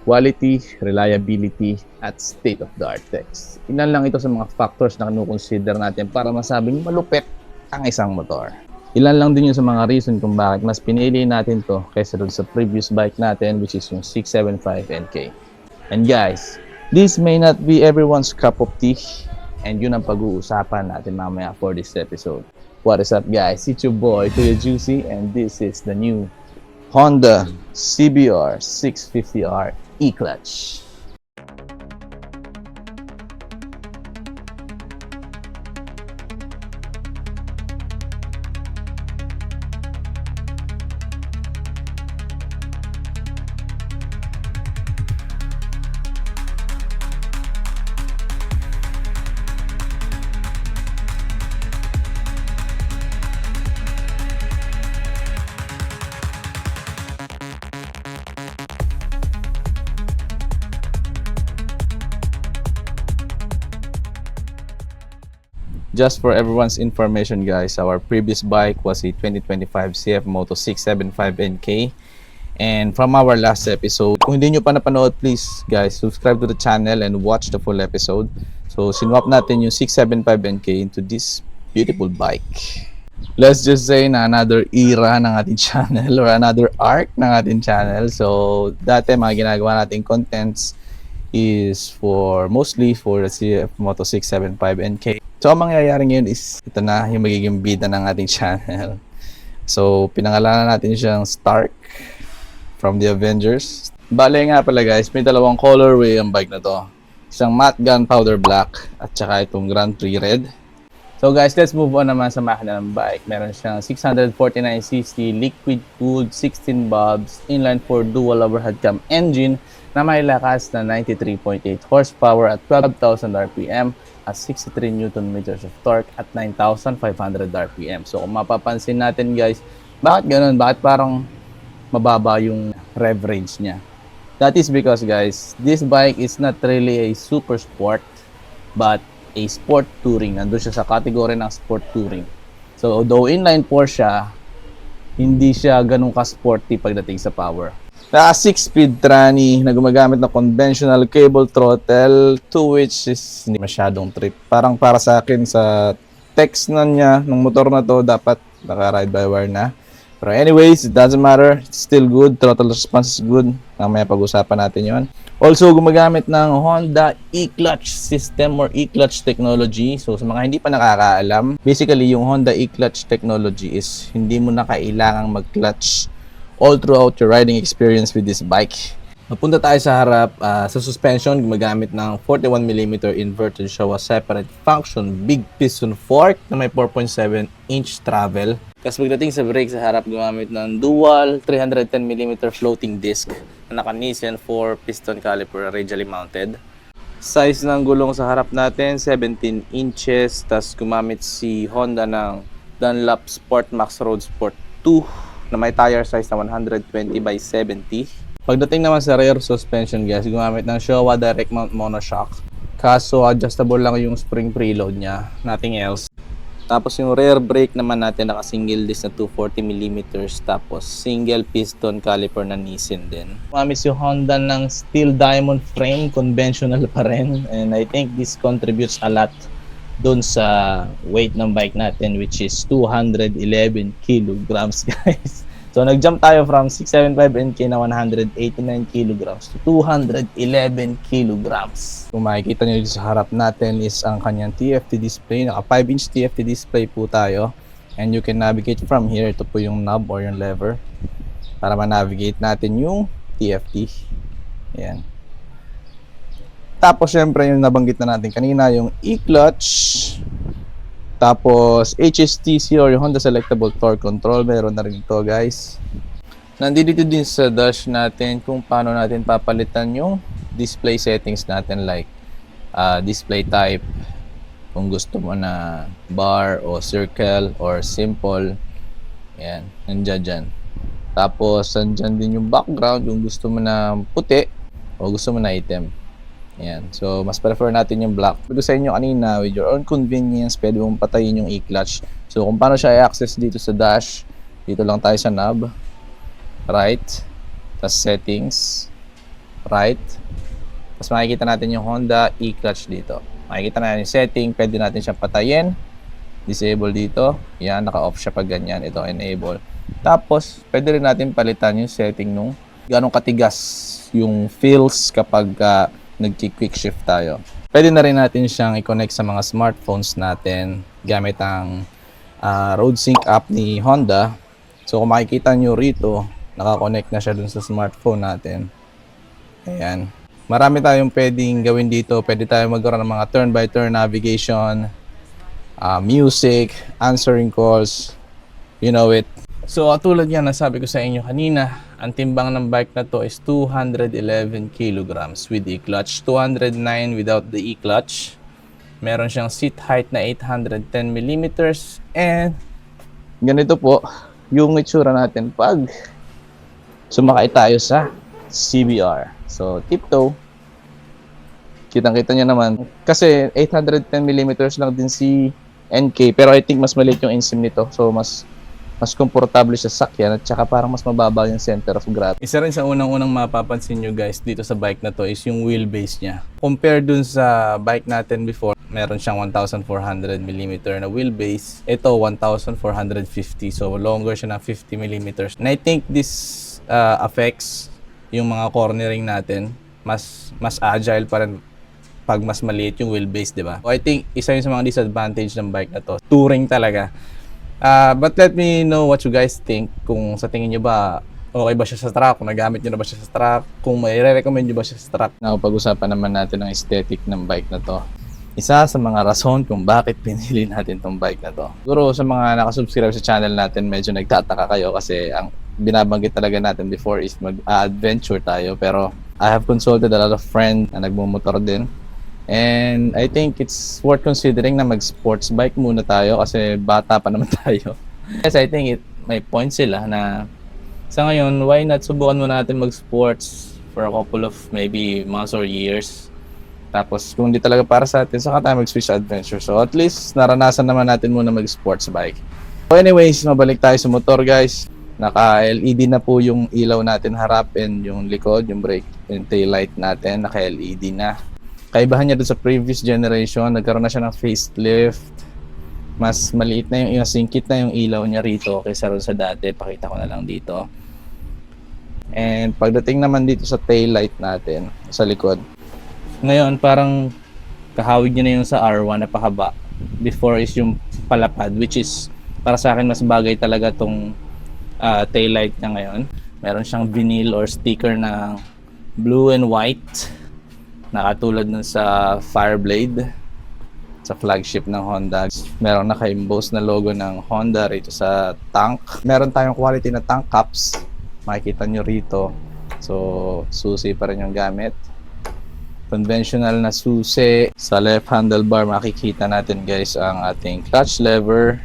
quality, reliability, at state-of-the-art techs. Ilan lang ito sa mga factors na kinukonsider natin para masabing malupit ang isang motor. Ilan lang din yun sa mga reason kung bakit mas pinili natin to kaysa dun sa previous bike natin, which is yung 675 NK. And guys, this may not be everyone's cup of tea, and yun ang pag-uusapan natin mamaya for this episode. What is up guys? It's your boy, Kuya Juicy, and this is the new Honda CBR 650R E-Clutch. Just for everyone's information guys, our previous bike was a 2025 CF Moto 675 NK. And from our last episode, kung hindi nyo pa napanood, please guys, subscribe to the channel and watch the full episode. So sinwap natin yung 675 NK into this beautiful bike. Let's just say na another era ng ating channel or another arc ng ating channel. So dati mga ginagawa nating contents is mostly for the CF Moto 675 NK. So, ang mangyayari ngayon is ito na yung magiging bida ng ating channel. So, pinangalanan natin siyang Stark from the Avengers. Bale nga pala guys, may dalawang colorway ang bike na to. Isang matte gunpowder black at saka itong Grand Prix red. So guys, let's move on naman sa makina ng bike. Meron siyang 649cc liquid cooled 16 bulbs inline 4 dual overhead cam engine na may lakas na 93.8 horsepower at 12,000 RPM at 63 Nm of torque at 9,500 RPM. So kung mapapansin natin guys, bakit ganun? Bakit parang mababa yung rev range niya? That is because guys, this bike is not really a super sport but a sport touring. Nandun siya sa category ng sport touring. So although inline 4 siya, hindi siya ganun ka-sporty pagdating sa power. Na 6-speed tranny na gumagamit ng conventional cable throttle, to which is hindi masyadong trip. Parang para sa akin sa text na niya ng motor na to, dapat naka-ride by wire na. Pero anyways, it doesn't matter. It's still good. Throttle response is good. Mamaya pag-usapan natin yon. Also, gumagamit ng Honda E-Clutch system or E-Clutch technology. So, sa mga hindi pa nakakaalam, basically, yung Honda E-Clutch technology is hindi mo na kailangang mag-clutch all throughout your riding experience with this bike. Napunta tayo sa harap. Sa suspension, gumagamit ng 41mm inverted Showa separate function big piston fork na may 4.7-inch travel. Tapos pagdating sa brake sa harap, gumamit ng dual 310mm floating disc na naka-Nissin 4 piston caliper radially mounted. Size ng gulong sa harap natin, 17 inches. Tapos gumamit si Honda ng Dunlop Sport Max Road Sport 2 na may tire size na 120/70. Pagdating naman sa rear suspension guys, gumamit ng Showa direct mount monoshock. Kaso adjustable lang yung spring preload niya, nothing else. Tapos yung rear brake naman natin naka single disc na 240mm, tapos single piston caliper na Nissin din. Gumamit si Honda ng steel diamond frame, conventional pa rin, and I think this contributes a lot doon sa weight ng bike natin, which is 211 kilograms guys. So nag-jump tayo from 675 NK na 189 kilograms to 211 kilograms. Kung makikita nyo sa harap natin is ang kanyang TFT display. Naka 5-inch TFT display po tayo, and you can navigate from here. Ito po yung knob or yung lever para ma-navigate natin yung TFT. Ayan. Tapos syempre yung nabanggit na natin kanina, yung E-Clutch. Tapos HSTC or yung Honda Selectable Torque Control, meron na rin ito guys. Nandito din sa dash natin kung paano natin papalitan yung display settings natin, like display type, kung gusto mo na bar o circle or simple. Yan, nandiyan dyan. Tapos nandiyan din yung background kung gusto mo na puti o gusto mo na item. Yan. So, mas prefer natin yung black. Pero sa inyo kanina, with your own convenience, pwede mong patayin yung e-clutch. So, kung paano siya i-access dito sa dash, dito lang tayo sa knob. Right. Tapos settings. right. Tapos makikita natin yung Honda e-clutch dito. Makikita natin yung setting, pwede natin siyang patayin. Disable dito. Yan, naka-off siya pag ganyan. Ito, enable. Tapos, pwede rin natin palitan yung setting nung ganong katigas yung feels kapag nag-quick shift tayo. Pwede na rin natin siyang i-connect sa mga smartphones natin gamit ang RoadSync app ni Honda. So, kung makikita nyo rito, nakakonect na siya dun sa smartphone natin. Ayan. Marami tayong pwedeng gawin dito. Pwede tayo magkaroon ng mga turn-by-turn navigation, music, answering calls, you know it. So, tulad yan, nasabi ko sa inyo kanina, ang timbang ng bike na to is 211 kilograms with e-clutch, 209 without the e-clutch. Meron siyang seat height na 810 millimeters, and ganito po yung itsura natin pag sumakay tayo sa CBR. So, tiptoe. Kitang-kita nyo naman. Kasi 810mm lang din si NK. Pero I think mas maliit yung insim nito. So, mas komportable siya sakyan. At saka parang mas mababa yung center of gravity. Isa rin sa unang-unang mapapansin nyo guys dito sa bike na to is yung wheelbase niya. Compare dun sa bike natin before, meron siyang 1,400mm na wheelbase. Ito, 1,450. So, longer siya ng 50mm. And I think this affects yung mga cornering natin. Mas agile pa rin pag mas maliit yung wheelbase, di ba? So, I think isa yun sa mga disadvantage ng bike na to. Touring talaga. But let me know what you guys think. Kung sa tingin nyo ba, okay ba siya sa track? Kung nagamit nyo na ba siya sa track? Kung may recommend nyo ba siya sa track? Now, pag-usapan naman natin ang aesthetic ng bike na to. Isa sa mga rason kung bakit pinili natin tong bike na to. Siguro sa mga nakasubscribe sa channel natin, medyo nagtataka kayo kasi ang binabanggit talaga natin before is mag-adventure tayo. Pero I have consulted a lot of friends na nagmumotor din. And I think it's worth considering na mag-sports bike muna tayo kasi bata pa naman tayo. Yes, I think may point sila na sa ngayon, why not subukan muna natin mag-sports for a couple of maybe months or years. Tapos kung hindi talaga para sa atin, saka tayo mag-switch adventure. So at least naranasan naman natin muna mag-sports bike. So anyways, mabalik tayo sa motor guys. Naka-LED na po yung ilaw natin harap and yung likod, yung brake and tail light natin, naka-LED na. Kaibahan niya doon sa previous generation, nagkaroon na siya ng facelift. Mas maliit na yung singkit na yung ilaw niya rito kaysa ron sa dati. Pakita ko na lang dito. And pagdating naman dito sa tail light natin, sa likod. Ngayon, parang kahawig niya na yung sa R1 na pahaba. Before is yung palapad, which is para sa akin mas bagay talaga tong tail light niya ngayon. Meron siyang vinyl or sticker na blue and white. Nakatulad nun sa Fireblade, sa flagship ng Honda. Meron naka-emboss na logo ng Honda rito sa tank. Meron tayong quality na tank caps. Makikita nyo rito. So, susi pa rin yung gamit. Conventional na susi. Sa left handlebar, makikita natin guys ang ating clutch lever.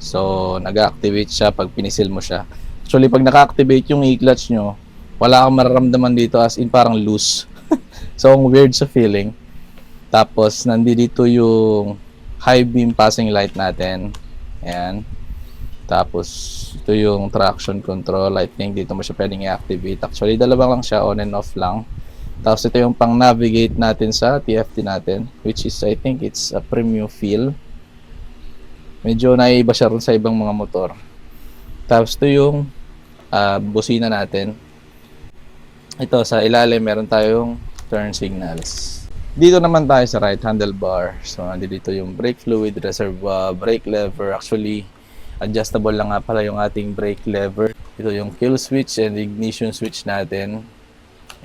So, nag-activate siya pag pinisil mo siya. Actually, pag naka-activate yung e-clutch nyo, wala kang mararamdaman dito as in parang loose. So, ang weird sa feeling. Tapos, nandito yung high beam passing light natin. Ayan. Tapos, ito yung traction control. I think dito mo siya pwedeng i-activate. Actually, dalawa lang siya, on and off lang. Tapos, ito yung pang-navigate natin sa TFT natin. Which is, I think it's a premium feel. Medyo naiiba siya rin sa ibang mga motor. Tapos, ito yung busina natin. Ito, sa ilalim, meron tayong turn signals. Dito naman tayo sa right handlebar. So, dito yung brake fluid reservoir, brake lever. Actually, adjustable lang nga pala yung ating brake lever. Ito yung kill switch and ignition switch natin.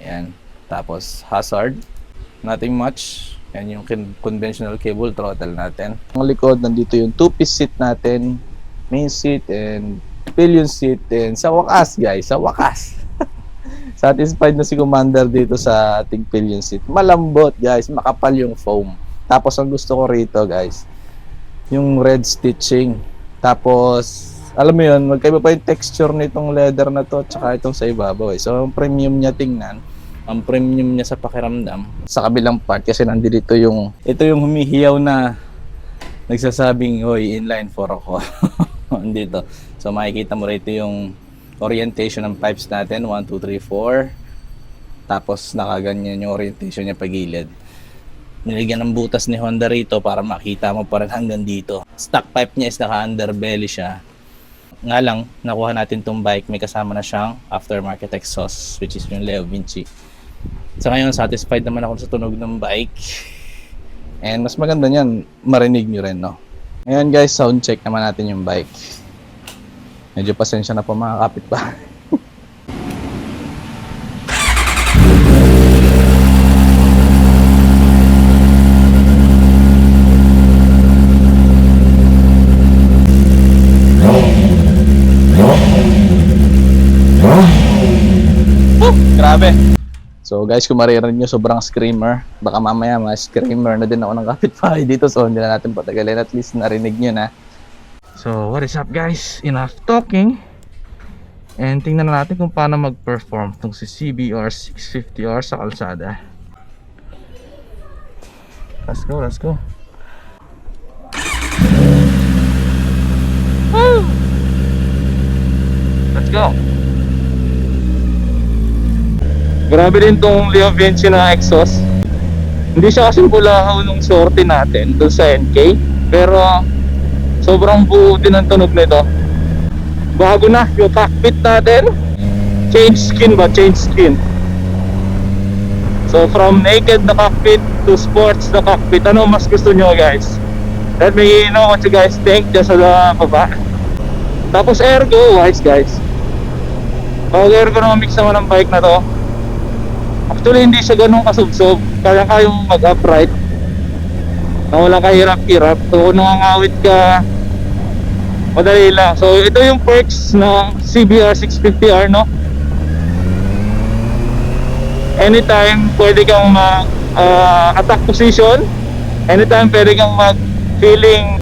Ayan. Tapos, hazard. Nothing much. Yan yung conventional cable throttle natin. Ang likod, nandito yung two-piece seat natin, main seat and pillion seat. And sa wakas, guys, sa wakas. Satisfied na si Commander dito sa ating pillion seat. Malambot guys, makapal yung foam. Tapos ang gusto ko rito guys, yung red stitching. Tapos, alam mo yun, magkaiba pa yung texture nitong leather na to tsaka itong sa ibabaw. So, ang premium niya tingnan, ang premium niya sa pakiramdam. Sa kabilang part kasi nandito yung, ito yung humihiyaw na nagsasabing, hoy, inline 4 ako. Dito. So, makikita mo rito yung orientation ng pipes natin, 1, 2, 3, 4. Tapos nakaganyan yung orientation niya pagilid. Nilagyan ng butas ni Honda rito para makita mo pa rin hanggang dito. Stock pipe niya is naka-underbelly siya. Nga lang, nakuha natin tong bike, may kasama na siyang aftermarket exhaust, which is yung Leo Vinci. Sa ngayon, satisfied naman ako sa tunog ng bike. And mas maganda niyan, marinig nyo rin, no? Ngayon guys, sound check naman natin yung bike. Medyo pasensya na po mga kapitbahay. Grabe. So guys, kung maririnig nyo sobrang screamer, baka mamaya ma-screamer na din ako ng kapitbahay dito, so hindi na natin patagalin, at least narinig nyo na. So what is up guys, enough talking, and tingnan na natin kung paano mag-perform tong si CBR 650R sa kalsada. Let's go, let's go. Woo! Let's go. Grabe din tong Leo Vinci na exhaust. Hindi siya kasing bulahaw nung sorte natin dun sa NK, pero sobrang buo din ang tunog nito. Bago na yung cockpit natin. Change skin ba? Change skin. So from naked na cockpit to sports na cockpit, ano mas gusto nyo guys? Let me know what you guys think dyan sa baba. Tapos ergo wise guys, pag ergonomics naman ang bike na to, actually hindi siya ganun kasubsob. Kaya-kayang mag-upright na walang kahirap-hirap. So kung nangangawit ka, madali lang. So ito yung perks ng CBR 650R, no? Anytime pwede kang mag-attack position. Anytime pwede kang mag-feeling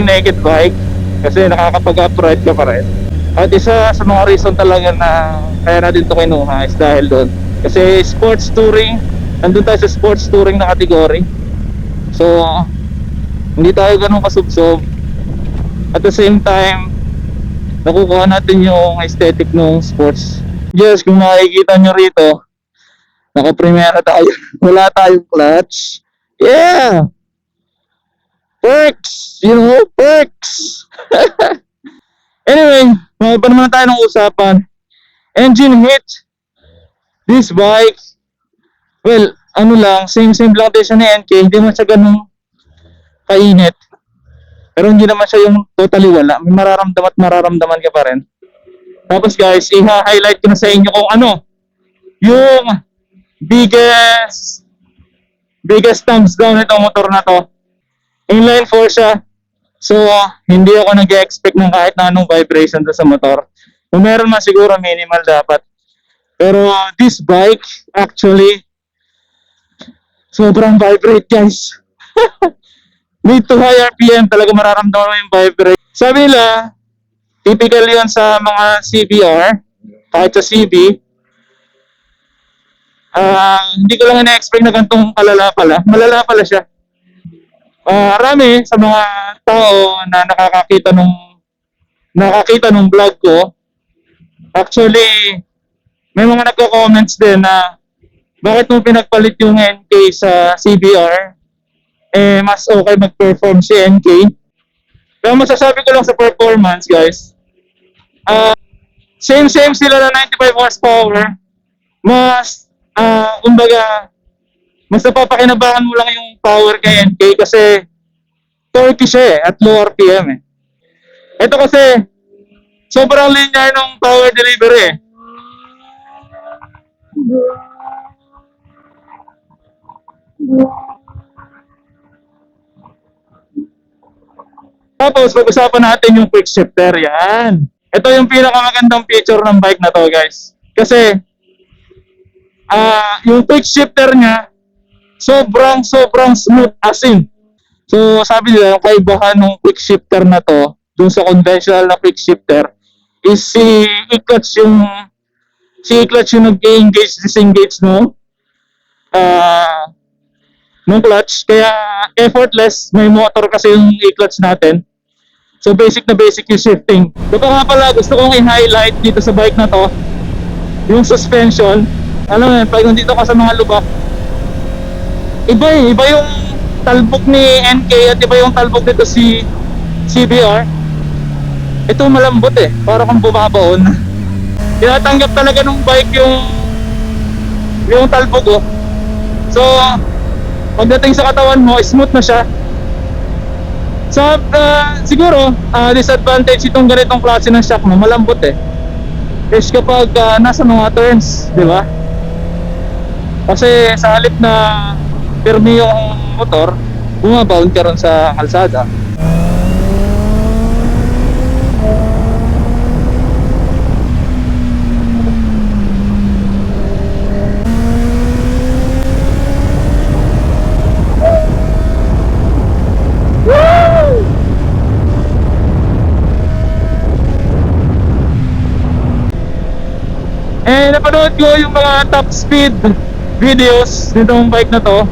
naked bike, kasi nakakapag-upright ka pa rin. At isa sa mga reason talaga na kaya natin ito kinuha is dahil doon. Kasi sports touring, nandun tayo sa sports touring na category. So hindi tayo ganun kasubsob. At the same time, nakukuha natin yung aesthetic ng sports. Yes, kung makikita nyo rito, naka-primera tayo. Wala tayong clutch. Yeah! Perks! You know, perks! Anyway, may pa naman tayo ng usapan. Engine heat. This bike, well, ano lang, same lang din siya ni NK. Hindi man siya ganun kainit, pero hindi naman siya yung totally wala. May mararamdaman ka pa rin. Tapos guys, i-highlight ko na sa inyo kung ano yung biggest thumbs down nitong motor na to. Inline 4 siya. So hindi ako nag-expect ng kahit na anong vibration doon sa motor. Kung meron man siguro minimal dapat. Pero this bike actually sobrang vibrate guys. Mid to high RPM talaga mararamdaman mo yung vibrate. Sabi nila, typical yun sa mga CBR, kahit sa CB. Hindi ko lang na-expect na ganitong kalala pala. Malala pala siya. Marami sa mga tao na nakakita nung vlog ko, actually may mga nagko-comments din na bakit mo pinagpalit yung NK sa CBR, eh mas okay mag-perform si NK. Pero masasabi ko lang sa performance guys, same sila na 95 horsepower. Mas kumbaga mas napapakinabangan mo lang yung power kay NK kasi torque siya at low RPM Ito kasi sobrang linear ng power delivery Tapos pag-usapan natin yung quick shifter. Yan. Ito yung pinakamagandang feature ng bike na to guys. Kasi yung quick shifter niya sobrang smooth as in. So sabi nila yung kaibahan ng quick shifter na to dun sa conventional na quick shifter is si i-clutch yung nag-engage, disengage nung clutch. Kaya effortless, may motor kasi yung i-clutch natin. So basic yung shifting. Ito nga pala gusto kong i-highlight dito sa bike na to, yung suspension. Alam mo yun, pag nandito ka sa mga lubak, iba eh, iba yung talbog ni NK at iba yung talbog nito si CBR. Ito malambot eh, para kang bumabaon. Tinatanggap talaga nung bike yung talbog oh. So, pagdating sa katawan mo, smooth na siya. So, siguro, disadvantage itong ganitong klase ng shock mo, malambot eh. Is kapag nasa mga turns, di ba? Kasi sa halip na firme yung motor, bumabound ka ron sa kalsada. Napanood ko yung mga top speed videos nitong bike na to.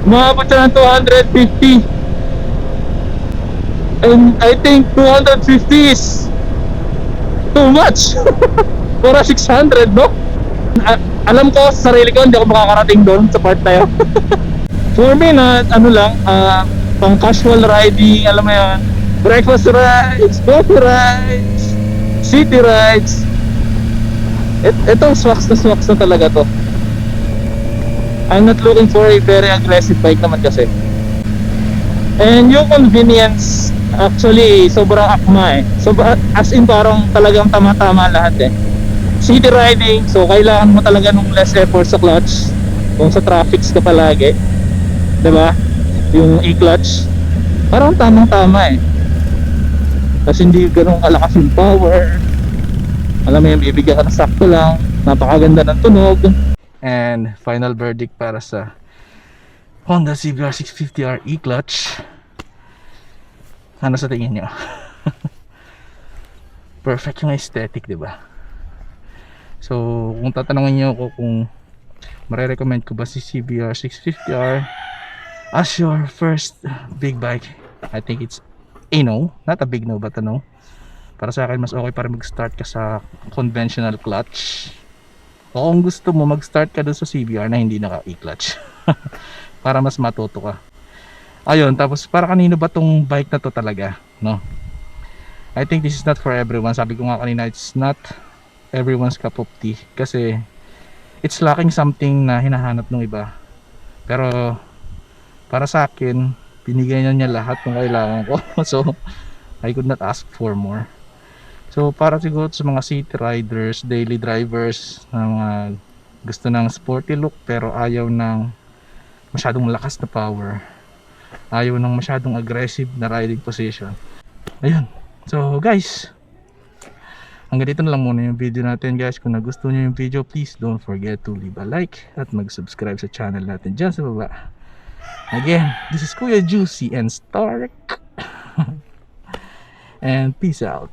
Umabot siya ng 250. And I think 250 is too much. Para 600, no? Alam ko sa sarili ko hindi ako makakarating doon sa part na yun. For me na ano lang, pang casual riding, alam mo yun, breakfast rides, coffee rides, city rides. Itong swaks na talaga to. I'm not looking for a very aggressive bike naman kasi. And yung convenience, actually, sobrang akma eh. So, as in parang talagang tama-tama lahat eh. City riding, so kailangan mo talaga nung less effort sa clutch. Kung sa traffics ka palagi, diba? Yung e-clutch, parang tamang-tama eh. Kasi hindi ganun kalakas yung power. Alam mo yung bibigyan ka na sakto lang. Napakaganda ng tunog. And final verdict para sa Honda CBR 650R e-clutch. Ano sa tingin nyo? Perfect yung aesthetic, diba? So kung tatanungin nyo ako kung marirecommend ko ba si CBR 650R as your first big bike, I think it's a no. Not a big no, but a no. Para sa akin mas okay para mag-start ka sa conventional clutch. O kung gusto mo mag-start ka dun sa CBR na hindi naka e-clutch. Para mas matuto ka. Ayun, tapos para kanino ba tong bike na to talaga, no? I think this is not for everyone. Sabi ko nga kanina, it's not everyone's cup of tea kasi it's lacking something na hinahanap ng iba. Pero para sa akin, binigay niya lahat ng kailangan ko. So I could not ask for more. So para siguro sa mga city riders, daily drivers na mga gusto ng sporty look pero ayaw ng masyadong malakas na power, ayaw ng masyadong aggressive na riding position. Ayun. So guys, hanggang dito na lang muna yung video natin guys. Kung nagustuhan nyo yung video, please don't forget to leave a like at mag-subscribe sa channel natin dyan sa baba. Again, this is Kuya Juicy and Stark. And peace out.